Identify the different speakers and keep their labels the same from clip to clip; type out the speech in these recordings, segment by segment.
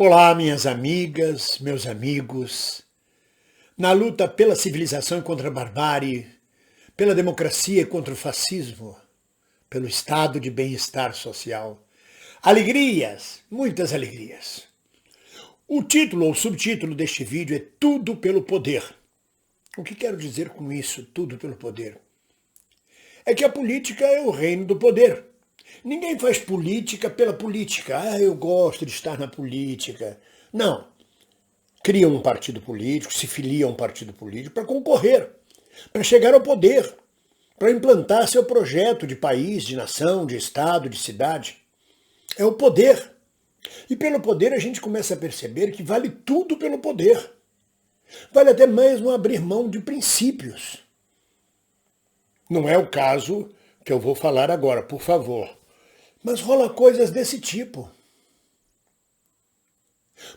Speaker 1: Olá, minhas amigas, meus amigos. Na luta pela civilização e contra a barbárie, pela democracia e contra o fascismo, pelo estado de bem-estar social. Alegrias, muitas alegrias. O título ou subtítulo deste vídeo é Tudo pelo Poder. O que quero dizer com isso, tudo pelo poder? É que a política é o reino do poder. Ninguém faz política pela política. Eu gosto de estar na política. Não. Cria um partido político, se filia a um partido político para concorrer, para chegar ao poder, para implantar seu projeto de país, de nação, de estado, de cidade. É o poder. E pelo poder a gente começa a perceber que vale tudo pelo poder. Vale até mesmo abrir mão de princípios. Não é o caso que eu vou falar agora, por favor. Mas rola coisas desse tipo.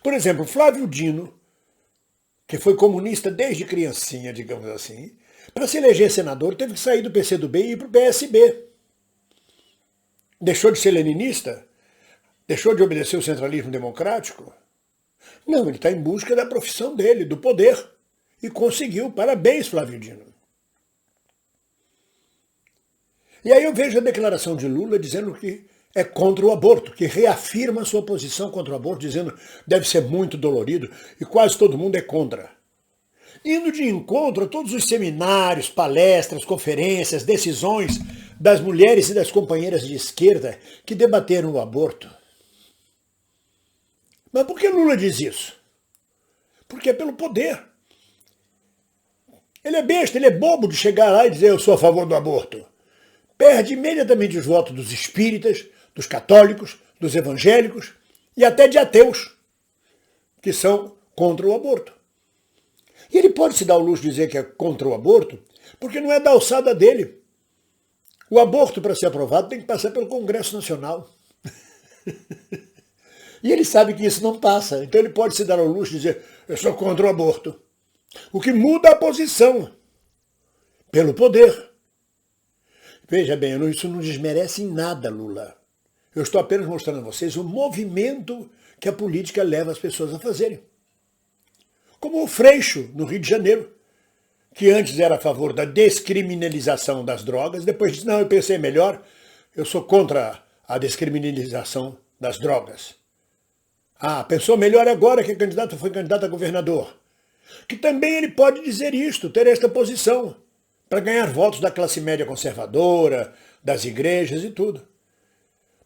Speaker 1: Por exemplo, Flávio Dino, que foi comunista desde criancinha, digamos assim, para se eleger senador teve que sair do PCdoB e ir para o PSB. Deixou de ser leninista? Deixou de obedecer o centralismo democrático? Não, ele está em busca da profissão dele, do poder. E conseguiu. Parabéns, Flávio Dino. E aí eu vejo a declaração de Lula dizendo que é contra o aborto, que reafirma a sua posição contra o aborto, dizendo que deve ser muito dolorido e quase todo mundo é contra. Indo de encontro a todos os seminários, palestras, conferências, decisões das mulheres e das companheiras de esquerda que debateram o aborto. Mas por que Lula diz isso? Porque é pelo poder. Ele é besta, ele é bobo de chegar lá e dizer eu sou a favor do aborto. Perde imediatamente os votos dos espíritas, dos católicos, dos evangélicos e até de ateus, que são contra o aborto. E ele pode se dar ao luxo de dizer que é contra o aborto, porque não é da alçada dele. O aborto, para ser aprovado, tem que passar pelo Congresso Nacional. E ele sabe que isso não passa, então ele pode se dar ao luxo de dizer eu sou contra o aborto. O que muda a posição, pelo poder. Veja bem, isso não desmerece em nada Lula. Eu estou apenas mostrando a vocês o movimento que a política leva as pessoas a fazerem. Como o Freixo, no Rio de Janeiro, que antes era a favor da descriminalização das drogas, depois disse, não, eu pensei melhor, eu sou contra a descriminalização das drogas. Pensou melhor agora que foi candidato a governador. Que também ele pode dizer isto, ter esta posição, para ganhar votos da classe média conservadora, das igrejas e tudo.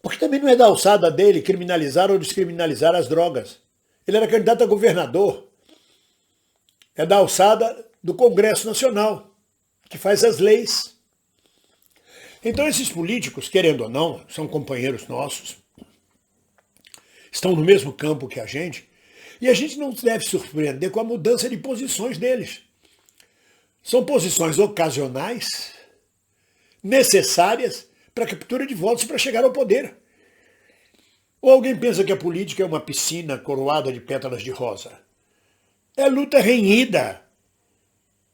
Speaker 1: Porque também não é da alçada dele criminalizar ou descriminalizar as drogas. Ele era candidato a governador. É da alçada do Congresso Nacional, que faz as leis. Então esses políticos, querendo ou não, são companheiros nossos, estão no mesmo campo que a gente, e a gente não deve se surpreender com a mudança de posições deles. São posições ocasionais, necessárias para a captura de votos e para chegar ao poder. Ou alguém pensa que a política é uma piscina coroada de pétalas de rosa? É luta renhida.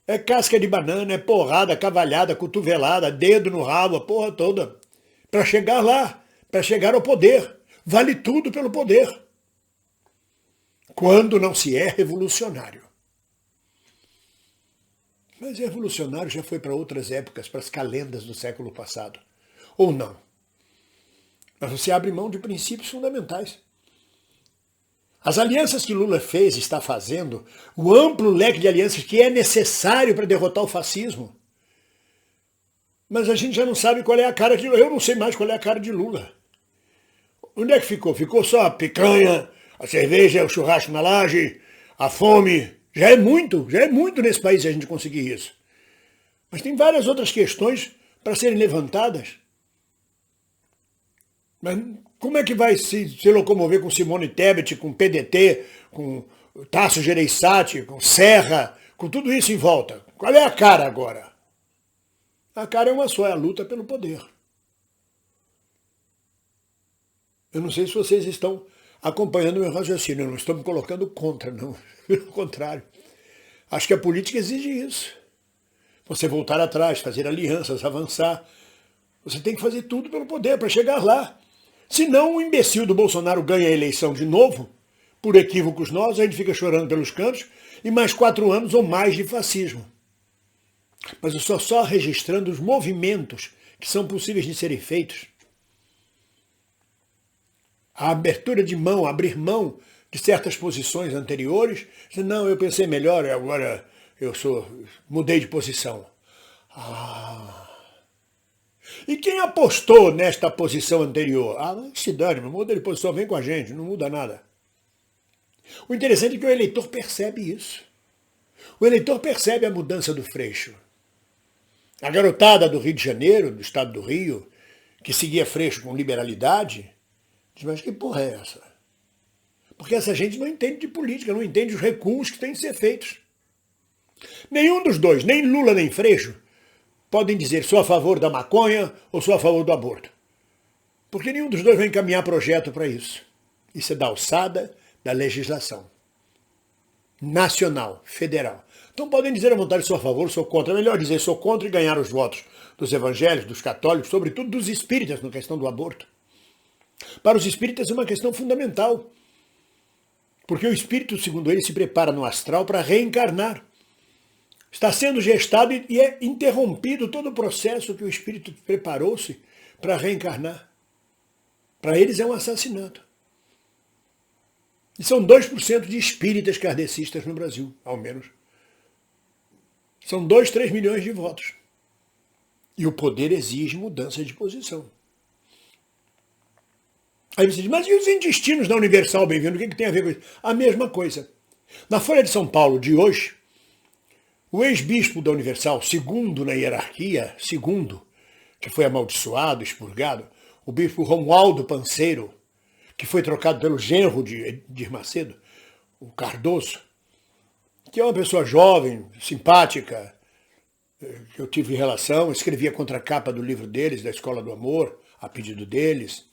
Speaker 1: É casca de banana, é porrada, cavalhada, cotovelada, dedo no rabo, a porra toda. Para chegar lá, para chegar ao poder. Vale tudo pelo poder. Quando não se é revolucionário. Mas revolucionário já foi para outras épocas, para as calendas do século passado. Ou não. Mas você abre mão de princípios fundamentais. As alianças que Lula fez e está fazendo, o amplo leque de alianças que é necessário para derrotar o fascismo. Mas a gente já não sabe qual é a cara de Lula. Eu não sei mais qual é a cara de Lula. Onde é que ficou? Ficou só a picanha, a cerveja, o churrasco na laje, a fome. Já é muito nesse país a gente conseguir isso. Mas tem várias outras questões para serem levantadas. Mas como é que vai se locomover com Simone Tebet, com PDT, com Tasso Gereissati, com Serra, com tudo isso em volta? Qual é a cara agora? A cara é uma só, é a luta pelo poder. Eu não sei se vocês estão acompanhando o meu raciocínio, eu não estou me colocando contra, não. Pelo contrário. Acho que a política exige isso. Você voltar atrás, fazer alianças, avançar. Você tem que fazer tudo pelo poder para chegar lá. Senão o imbecil do Bolsonaro ganha a eleição de novo, por equívocos nossos, a gente fica chorando pelos cantos, e mais 4 anos ou mais de fascismo. Mas eu estou só registrando os movimentos que são possíveis de serem feitos. A abertura de mão, abrir mão de certas posições anteriores. Não, eu pensei melhor, agora mudei de posição. E quem apostou nesta posição anterior? Se dane, muda de posição, vem com a gente, não muda nada. O interessante é que o eleitor percebe isso. O eleitor percebe a mudança do Freixo. A garotada do Rio de Janeiro, do estado do Rio, que seguia Freixo com liberalidade, diz, mas que porra é essa? Porque essa gente não entende de política, não entende os recuos que têm que ser feitos. Nenhum dos dois, nem Lula nem Freixo, podem dizer sou a favor da maconha ou sou a favor do aborto. Porque nenhum dos dois vai encaminhar projeto para isso. Isso é da alçada da legislação nacional, federal. Então podem dizer à vontade sou a favor, sou contra. É melhor dizer sou contra e ganhar os votos dos evangélicos, dos católicos, sobretudo dos espíritas na questão do aborto. Para os espíritas é uma questão fundamental. Porque o espírito, segundo ele, se prepara no astral para reencarnar. Está sendo gestado e é interrompido todo o processo que o espírito preparou-se para reencarnar. Para eles é um assassinato. E são 2% de espíritas kardecistas no Brasil, ao menos. São 2, 3 milhões de votos. E o poder exige mudança de posição. Aí você diz, mas e os intestinos da Universal, bem-vindo? O que tem a ver com isso? A mesma coisa. Na Folha de São Paulo de hoje, o ex-bispo da Universal, segundo na hierarquia, que foi amaldiçoado, expurgado, o bispo Romualdo Panseiro, que foi trocado pelo genro de Edir Macedo, o Cardoso, que é uma pessoa jovem, simpática, que eu tive relação, escrevia a contracapa do livro deles, da Escola do Amor, a pedido deles,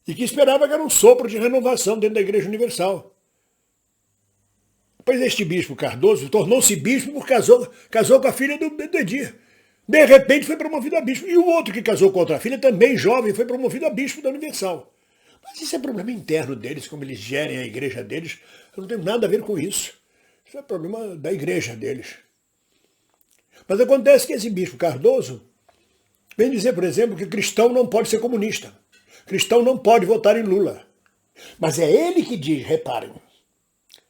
Speaker 1: e que esperava que era um sopro de renovação dentro da Igreja Universal. Pois este bispo Cardoso tornou-se bispo porque casou com a filha do Edir. De repente foi promovido a bispo. E o outro que casou com outra filha, também jovem, foi promovido a bispo da Universal. Mas isso é problema interno deles, como eles gerem a igreja deles. Eu não tenho nada a ver com isso. Isso é problema da igreja deles. Mas acontece que esse bispo Cardoso vem dizer, por exemplo, que cristão não pode ser comunista. Cristão não pode votar em Lula. Mas é ele que diz, reparem.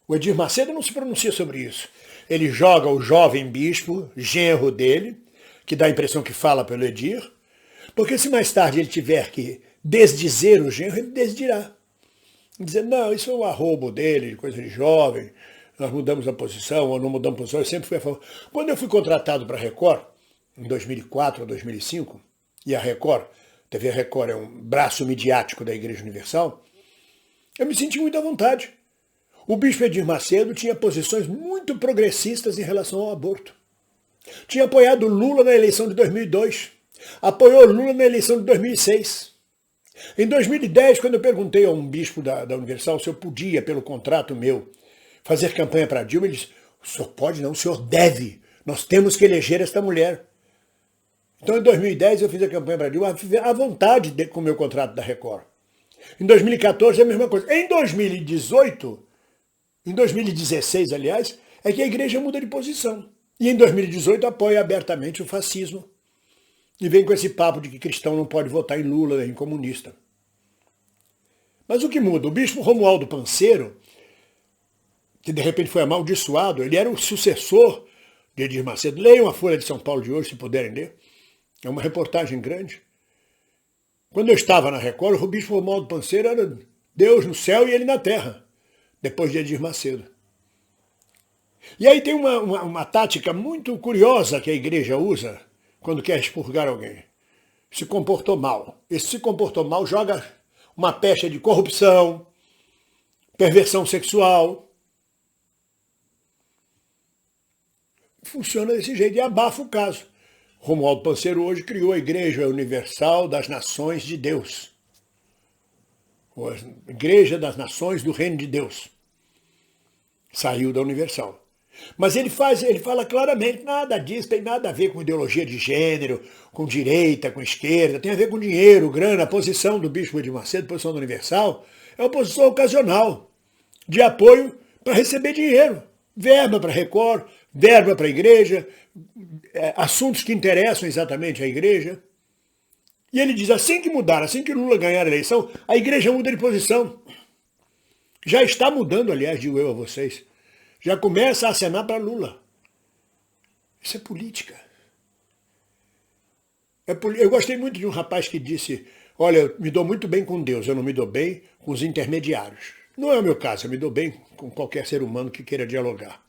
Speaker 1: O Edir Macedo não se pronuncia sobre isso. Ele joga o jovem bispo, genro dele, que dá a impressão que fala pelo Edir, porque se mais tarde ele tiver que desdizer o genro, ele desdirá. Dizer, não, isso é um arrobo dele, coisa de jovem, nós mudamos a posição ou não mudamos a posição, eu sempre fui a favor. Quando eu fui contratado para a Record, em 2004 ou 2005, e a Record, TV Record é um braço midiático da Igreja Universal, eu me senti muito à vontade. O bispo Edir Macedo tinha posições muito progressistas em relação ao aborto. Tinha apoiado Lula na eleição de 2002. Apoiou Lula na eleição de 2006. Em 2010, quando eu perguntei a um bispo da Universal se eu podia, pelo contrato meu, fazer campanha para Dilma, ele disse, o senhor pode não, o senhor deve. Nós temos que eleger esta mulher. Então, em 2010, eu fiz a campanha para Dilma à vontade com o meu contrato da Record. Em 2014, é a mesma coisa. Em 2018... Em 2016, aliás, é que a igreja muda de posição. E em 2018 apoia abertamente o fascismo. E vem com esse papo de que cristão não pode votar em Lula, nem comunista. Mas o que muda? O bispo Romualdo Panseiro, que de repente foi amaldiçoado, ele era o sucessor de Edir Macedo. Leiam a Folha de São Paulo de hoje, se puderem ler. É uma reportagem grande. Quando eu estava na Record, o bispo Romualdo Panseiro era Deus no céu e ele na terra. Depois de Edir Macedo. E aí tem uma tática muito curiosa que a igreja usa quando quer expurgar alguém. Se comportou mal. Esse se comportou mal joga uma pecha de corrupção, perversão sexual. Funciona desse jeito e abafa o caso. Romualdo Panseiro hoje criou a Igreja Universal das Nações de Deus. A Igreja das Nações do Reino de Deus. Saiu da Universal. Mas ele fala claramente, nada disso tem nada a ver com ideologia de gênero, com direita, com esquerda, tem a ver com dinheiro, grana, a posição do bispo Edir Macedo, a posição da Universal, é uma posição ocasional. de apoio para receber dinheiro. Verba para Record, verba para a igreja, assuntos que interessam exatamente à igreja. E ele diz, assim que mudar, assim que Lula ganhar a eleição, a igreja muda de posição. Já está mudando, aliás, digo eu a vocês. Já começa a acenar para Lula. Isso é política. Eu gostei muito de um rapaz que disse, olha, eu me dou muito bem com Deus, eu não me dou bem com os intermediários. Não é o meu caso, eu me dou bem com qualquer ser humano que queira dialogar.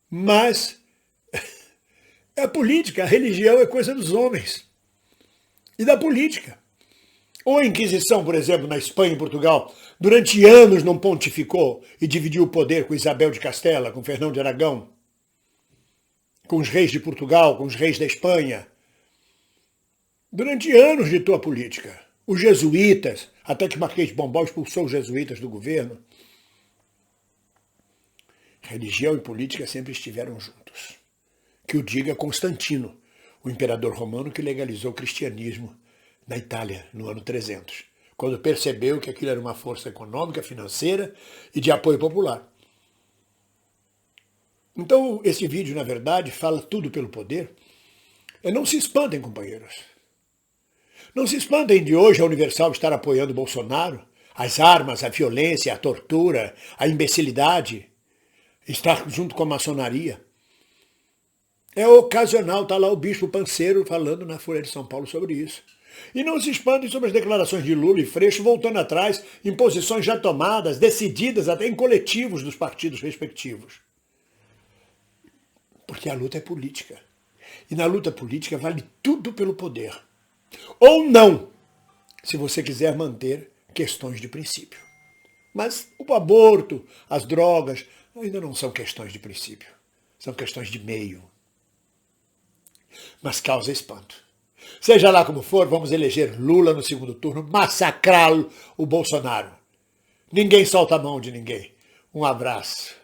Speaker 1: Mas a política, a religião é coisa dos homens e da política. Ou a Inquisição, por exemplo, na Espanha e Portugal, durante anos não pontificou e dividiu o poder com Isabel de Castela, com Fernão de Aragão, com os reis de Portugal, com os reis da Espanha. Durante anos ditou a política. Os jesuítas, até que Marquês de Pombal expulsou os jesuítas do governo. Religião e política sempre estiveram juntos. Que o diga Constantino, o imperador romano que legalizou o cristianismo na Itália no ano 300, quando percebeu que aquilo era uma força econômica, financeira e de apoio popular. Então, esse vídeo, na verdade, fala tudo pelo poder. Não se espantem, companheiros. Não se espantem de hoje a Universal estar apoiando Bolsonaro, as armas, a violência, a tortura, a imbecilidade, estar junto com a maçonaria. É ocasional, está lá o bispo Panseiro falando na Folha de São Paulo sobre isso. E não se espantem sobre as declarações de Lula e Freixo voltando atrás em posições já tomadas, decididas até em coletivos dos partidos respectivos. Porque a luta é política. E na luta política vale tudo pelo poder. Ou não, se você quiser manter questões de princípio. Mas o aborto, as drogas, ainda não são questões de princípio. São questões de meio. Mas causa espanto. Seja lá como for, vamos eleger Lula no segundo turno, massacrá-lo, o Bolsonaro. Ninguém solta a mão de ninguém. Um abraço.